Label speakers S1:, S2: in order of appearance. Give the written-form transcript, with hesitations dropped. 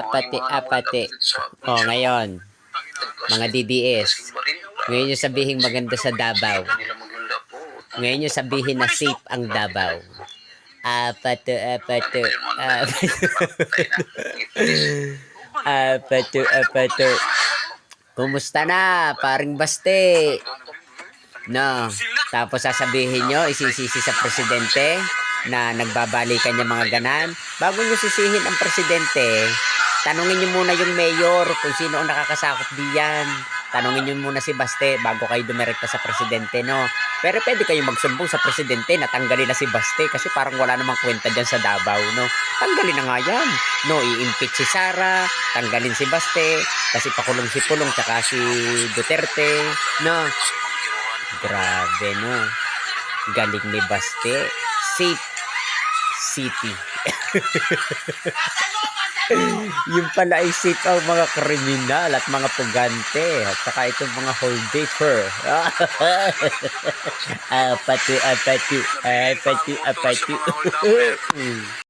S1: apate. O, ngayon, mga DDS. Ngayon yung sabihin maganda sa Davao. Ngayon yung sabihin na safe ang Davao. Apato. Apato. Kumusta na, paring Baste? No. Tapos sasabihin nyo, isisisi sa presidente na nagbabalikan niya mga ganan. Bago nyo sisihin ang presidente, tanungin nyo muna yung mayor kung sino ang nakakasakop diyan. Tanungin nyo muna si Baste bago kayo dumirekta sa presidente, no? Pero pwede kayong magsumbong sa presidente na tanggalin na si Baste kasi parang wala namang kwenta dyan sa Davao, no? Tanggalin na nga yan. No, i-impeach si Sara, tanggalin si Baste, kasi pakulong si Pulong tsaka si Duterte, no? Grabe, no? Galing ni Baste. Safe city. Yung pala ay safe ang mga kriminal at mga pugante at saka itong mga holdaper. Apatu.